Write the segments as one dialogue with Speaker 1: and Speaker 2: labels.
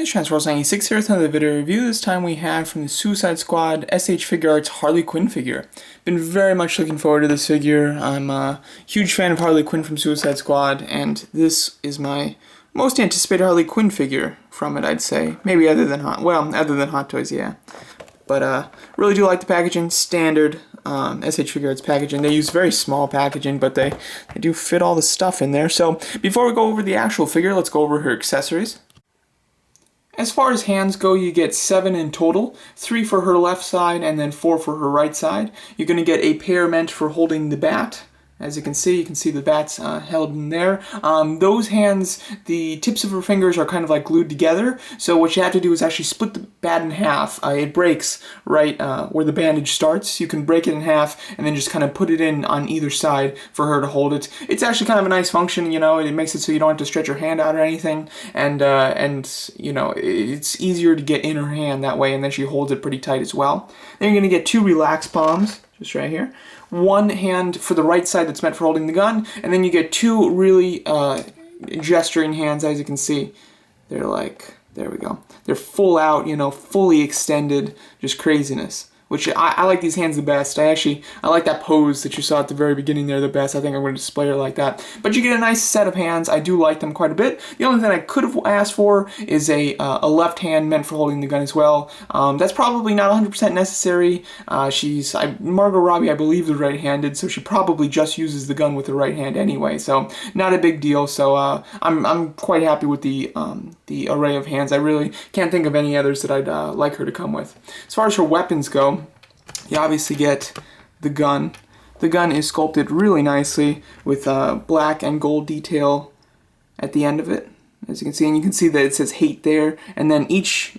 Speaker 1: It's Transforce96 here with another video review. This time we have from the Suicide Squad S.H.Figuarts Harley Quinn figure. Been very much looking forward to this figure. I'm a huge fan of Harley Quinn from Suicide Squad, and this is my most anticipated Harley Quinn figure from it, I'd say. Maybe other than Hot Toys, yeah. But really do like the packaging, standard S.H.Figuarts packaging. They use very small packaging, but they do fit all the stuff in there. So before we go over the actual figure, let's go over her accessories. As far as hands go, you get 7 in total, 3 for her left side and then 4 for her right side. You're going to get a pair meant for holding the bat. As you can see the bat's held in there. Those hands, the tips of her fingers are kind of like glued together, so what you have to do is actually split the bat in half. It breaks right where the bandage starts. You can break it in half and then just kind of put it in on either side for her to hold it. It's actually kind of a nice function, you know, it makes it so you don't have to stretch your hand out or anything, and you know, it's easier to get in her hand that way, and then she holds it pretty tight as well. Then you're going to get 2 relaxed palms, just right here. One hand for the right side that's meant for holding the gun, and then you get 2 really gesturing hands, as you can see. They're like, there we go. They're full out, you know, fully extended, just craziness. Which I like these hands the best. I like that pose that you saw at the very beginning there the best. I think I'm going to display her like that. But you get a nice set of hands. I do like them quite a bit. The only thing I could have asked for is a left hand meant for holding the gun as well. That's probably not 100% necessary. Margot Robbie, I believe, is right-handed, so she probably just uses the gun with her right hand anyway. So not a big deal. So I'm quite happy with the array of hands. I really can't think of any others that I'd like her to come with. As far as her weapons go, you obviously get the gun. The gun is sculpted really nicely with black and gold detail at the end of it, as you can see. And you can see that it says hate there. And then each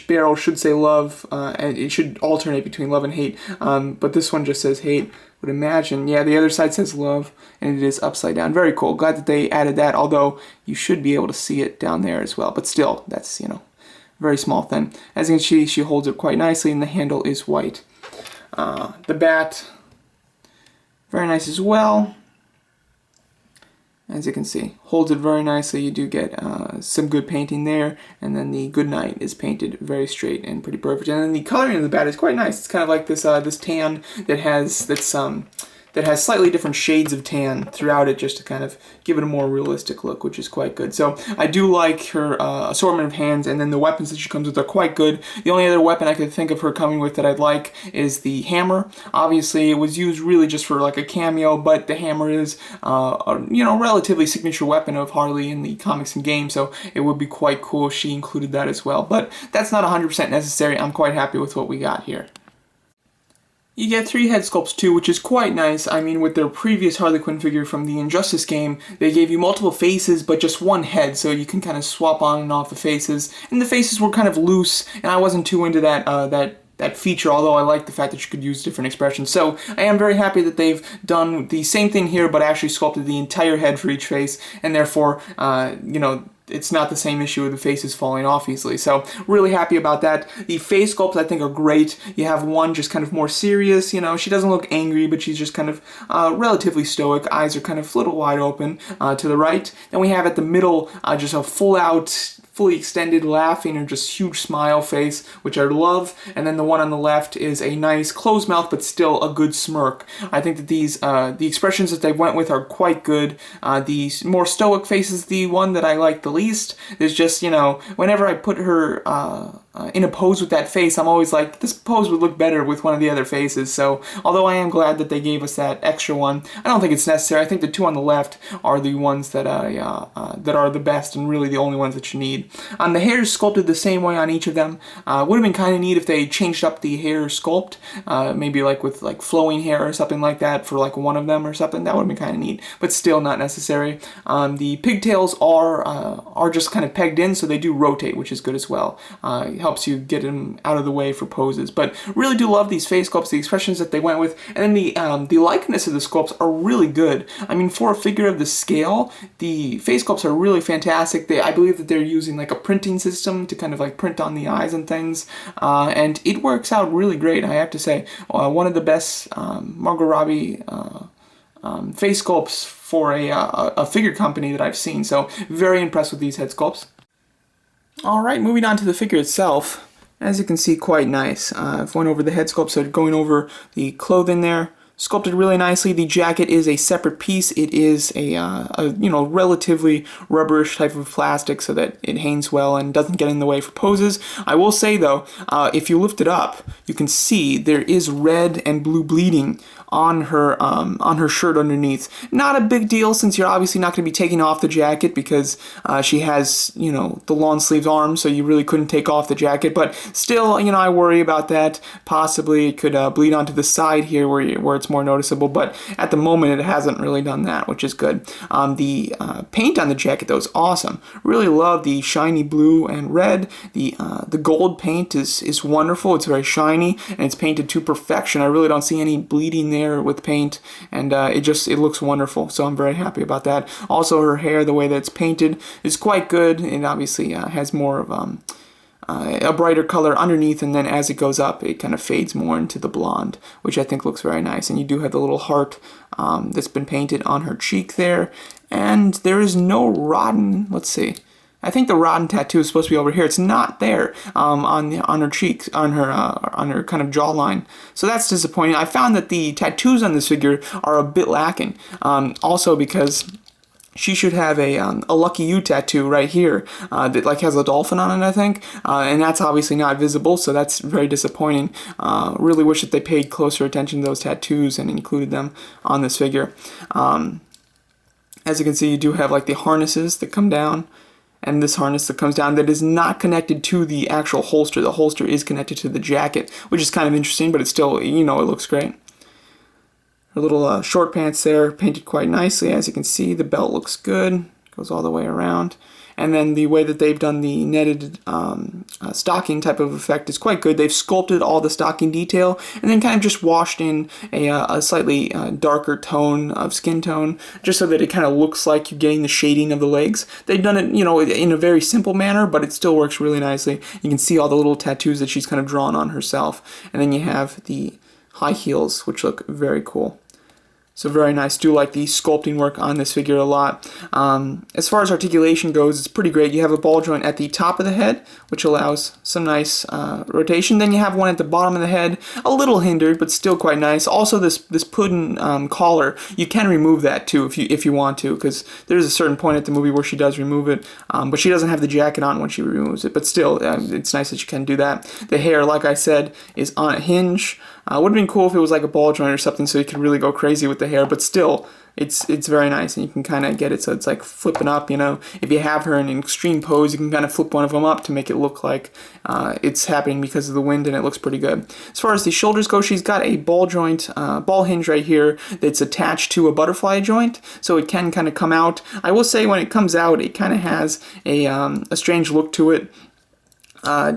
Speaker 1: barrel should say love, and it should alternate between love and hate. But this one just says hate. Would imagine, yeah, the other side says love, and it is upside down. Very cool. Glad that they added that, although you should be able to see it down there as well. But still, that's, you know, very small thing. As you can see, she holds it quite nicely, and the handle is white. The bat, very nice as well. As you can see, holds it very nicely. You do get some good painting there, and then the good night is painted very straight and pretty perfect. And then the coloring of the bat is quite nice. It's kind of like this this tan that has slightly different shades of tan throughout it, just to kind of give it a more realistic look, which is quite good. So I do like her assortment of hands, and then the weapons that she comes with are quite good. The only other weapon I could think of her coming with that I'd like is the hammer. Obviously, it was used really just for like a cameo, but the hammer is you know, relatively signature weapon of Harley in the comics and games, so it would be quite cool if she included that as well. But that's not 100% necessary. I'm quite happy with what we got here. You get 3 head sculpts too, which is quite nice. I mean, with their previous Harley Quinn figure from the Injustice game, they gave you multiple faces, but just one head, so you can kind of swap on and off the faces. And the faces were kind of loose, and I wasn't too into that feature, although I like the fact that you could use different expressions. So I am very happy that they've done the same thing here, but actually sculpted the entire head for each face, and therefore, you know, it's not the same issue with the faces falling off easily. So really happy about that. The face sculpts I think are great. You have one just kind of more serious, you know, she doesn't look angry, but she's just kind of relatively stoic. Eyes are kind of a little wide open to the right. Then we have at the middle just a fully extended laughing or just huge smile face, which I love. And then the one on the left is a nice closed mouth, but still a good smirk. I think that these the expressions that they went with are quite good. The more stoic face is the one that I like the least. There's just, you know, whenever I put her in a pose with that face, I'm always like, this pose would look better with one of the other faces. So although I am glad that they gave us that extra one, I don't think it's necessary. I think the 2 on the left are the ones that that are the best and really the only ones that you need. The hair is sculpted the same way on each of them. Would have been kind of neat if they changed up the hair sculpt, maybe like with like flowing hair or something like that for like one of them or something. That would have been kind of neat, but still not necessary. The pigtails are just kind of pegged in, so they do rotate, which is good as well. Helps you get them out of the way for poses. But really do love these face sculpts, the expressions that they went with, and then the likeness of the sculpts are really good. I mean, for a figure of the scale, the face sculpts are really fantastic. I believe that they're using like a printing system to kind of like print on the eyes and things, and it works out really great, I have to say. One of the best Margot Robbie face sculpts for a figure company that I've seen, so very impressed with these head sculpts. Alright, moving on to the figure itself. As you can see, quite nice. I've went over the head sculpt, so going over the clothing there. Sculpted really nicely. The jacket is a separate piece. It is a relatively rubberish type of plastic so that it hangs well and doesn't get in the way for poses. I will say though, if you lift it up, you can see there is red and blue bleeding on her shirt underneath. Not a big deal since you're obviously not going to be taking off the jacket because she has, the long sleeve arms, so you really couldn't take off the jacket. But still, I worry about that. Possibly it could bleed onto the side here where it's more noticeable, but at the moment it hasn't really done that, which is good. The paint on the jacket though is awesome. Really love the shiny blue and red. The gold paint is wonderful. It's very shiny and it's painted to perfection. I really don't see any bleeding there with paint, and it looks wonderful, so I'm very happy about that. Also, her hair, the way that it's painted, is quite good. It obviously has more of a brighter color underneath, and then as it goes up, it kind of fades more into the blonde, which I think looks very nice. And you do have the little heart that's been painted on her cheek there, and there is no rotten, let's see, I think the rotten tattoo is supposed to be over here. It's not there on her cheeks, on her kind of jawline. So that's disappointing. I found that the tattoos on this figure are a bit lacking. Also because she should have a Lucky You tattoo right here that has a dolphin on it, I think, and that's obviously not visible, so that's very disappointing. Really wish that they paid closer attention to those tattoos and included them on this figure. As you can see, you do have the harnesses that come down, and this harness that comes down that is not connected to the actual holster. The holster is connected to the jacket, which is kind of interesting, but it's still, it looks great. Her little short pants there, painted quite nicely. As you can see, the belt looks good. Goes all the way around. And then the way that they've done the netted stocking type of effect is quite good. They've sculpted all the stocking detail and then kind of just washed in a slightly darker tone of skin tone, just so that it kind of looks like you're getting the shading of the legs. They've done it, in a very simple manner, but it still works really nicely. You can see all the little tattoos that she's kind of drawn on herself. And then you have the high heels, which look very cool. So very nice. Do like the sculpting work on this figure a lot. As far as articulation goes, it's pretty great. You have a ball joint at the top of the head, which allows some nice rotation. Then you have one at the bottom of the head, a little hindered, but still quite nice. Also, this puddin collar, you can remove that too if you want to, because there's a certain point at the movie where she does remove it, but she doesn't have the jacket on when she removes it. But still, it's nice that you can do that. The hair, like I said, is on a hinge. Would have been cool if it was like a ball joint or something, so you could really go crazy with the hair, but still, it's very nice, and you can kind of get it so it's like flipping up, If you have her in an extreme pose, you can kind of flip one of them up to make it look like it's happening because of the wind, and it looks pretty good. As far as the shoulders go, she's got a ball joint, ball hinge right here that's attached to a butterfly joint, so it can kind of come out. I will say when it comes out, it kind of has a strange look to it.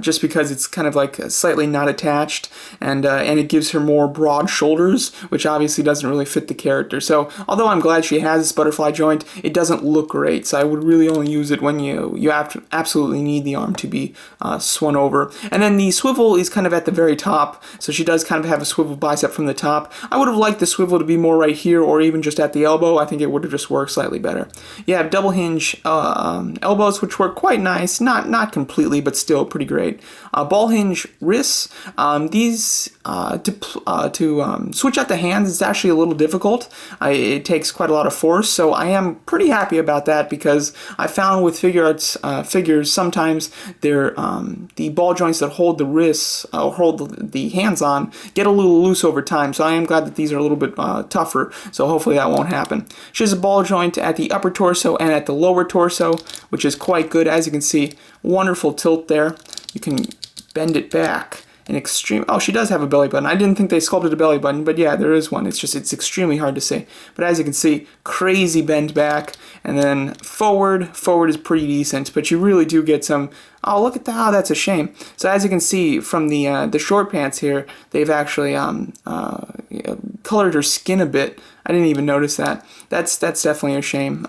Speaker 1: Just because it's kind of slightly not attached, and it gives her more broad shoulders, which obviously doesn't really fit the character. So although I'm glad she has this butterfly joint, it doesn't look great. So I would really only use it when you absolutely need the arm to be swung over. And then the swivel is kind of at the very top, so she does kind of have a swivel bicep from the top. I would have liked the swivel to be more right here, or even just at the elbow. I think it would have just worked slightly better. You have double hinge elbows, which work quite nice, not completely, but still pretty great. Ball hinge wrists. These to switch out the hands is actually a little difficult. It takes quite a lot of force, so I am pretty happy about that, because I found with Figuarts figures sometimes the ball joints that hold the wrists hold the hands on get a little loose over time. So I am glad that these are a little bit tougher. So hopefully that won't happen. She has a ball joint at the upper torso and at the lower torso, which is quite good. As you can see, wonderful tilt there. You can bend it back in extreme. Oh, she does have a belly button. I didn't think they sculpted a belly button, but yeah, there is one. It's extremely hard to see. But as you can see, crazy bend back, and then forward is pretty decent, but you really do get some. Oh, look at that! Oh, that's a shame. So as you can see from the short pants here, they've actually colored her skin a bit. I didn't even notice that. That's definitely a shame.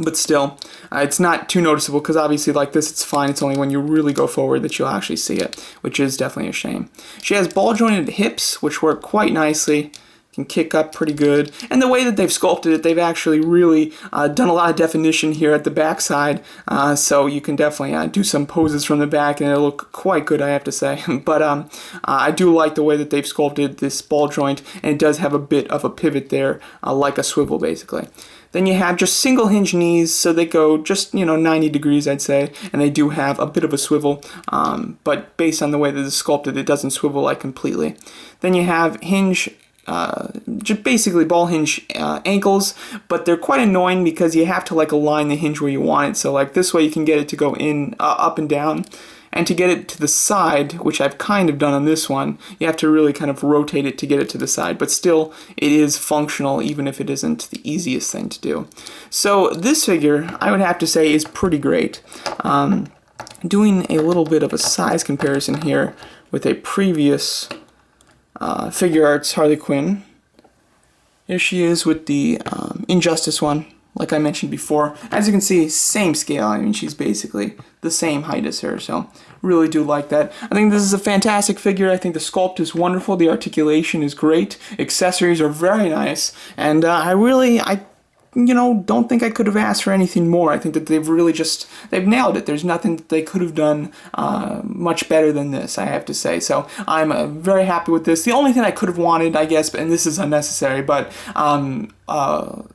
Speaker 1: But still, it's not too noticeable, because obviously like this, it's fine. It's only when you really go forward that you'll actually see it, which is definitely a shame. She has ball jointed hips, which work quite nicely. can kick up pretty good. And the way that they've sculpted it, they've actually really done a lot of definition here at the back side, so you can definitely do some poses from the back and it'll look quite good, I have to say. But I do like the way that they've sculpted this ball joint, and it does have a bit of a pivot there, like a swivel basically. Then you have just single hinge knees, so they go just, 90 degrees, I'd say, and they do have a bit of a swivel, but based on the way that it's sculpted, it doesn't swivel like completely. Then you have hinge, just basically ball hinge ankles, but they're quite annoying because you have to like align the hinge where you want it. So like this way you can get it to go in, up and down. And to get it to the side, which I've kind of done on this one, you have to really kind of rotate it to get it to the side. But still, it is functional, even if it isn't the easiest thing to do. So this figure, I would have to say, is pretty great. Doing a little bit of a size comparison here with a previous Figuarts Harley Quinn. Here she is with the Injustice one. Like I mentioned before, as you can see, same scale. I mean, she's basically the same height as her, so really do like that. I think this is a fantastic figure. I think the sculpt is wonderful. The articulation is great. Accessories are very nice, and I don't think I could have asked for anything more. I think that they've nailed it. There's nothing that they could have done much better than this, I have to say. So I'm very happy with this. The only thing I could have wanted, I guess, and this is unnecessary, but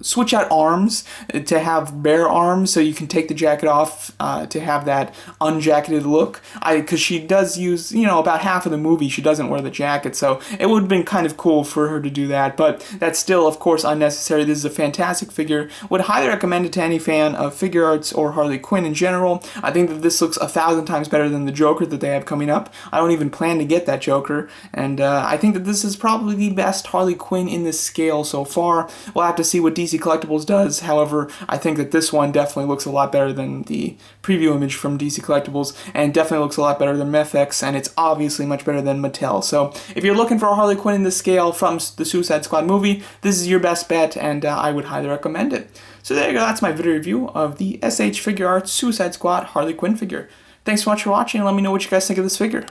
Speaker 1: switch out arms to have bare arms so you can take the jacket off to have that unjacketed look. Because she does use, about half of the movie she doesn't wear the jacket, so it would have been kind of cool for her to do that, but that's still, of course, unnecessary. This is a fantastic figure. Would highly recommend it to any fan of Figuarts or Harley Quinn in general. I think that this looks 1,000 times better than the Joker that they have coming up. I don't even plan to get that Joker, and I think that this is probably the best Harley Quinn in this scale so far. We'll have to see what DC Collectibles does. However, I think that this one definitely looks a lot better than the preview image from DC Collectibles, and definitely looks a lot better than Mefx, and it's obviously much better than Mattel. So if you're looking for a Harley Quinn in this scale from the Suicide Squad movie, this is your best bet, and I would highly recommend it. So there you go, that's my video review of the S.H. Figuarts Suicide Squad Harley Quinn figure. Thanks so much for watching, and let me know what you guys think of this figure.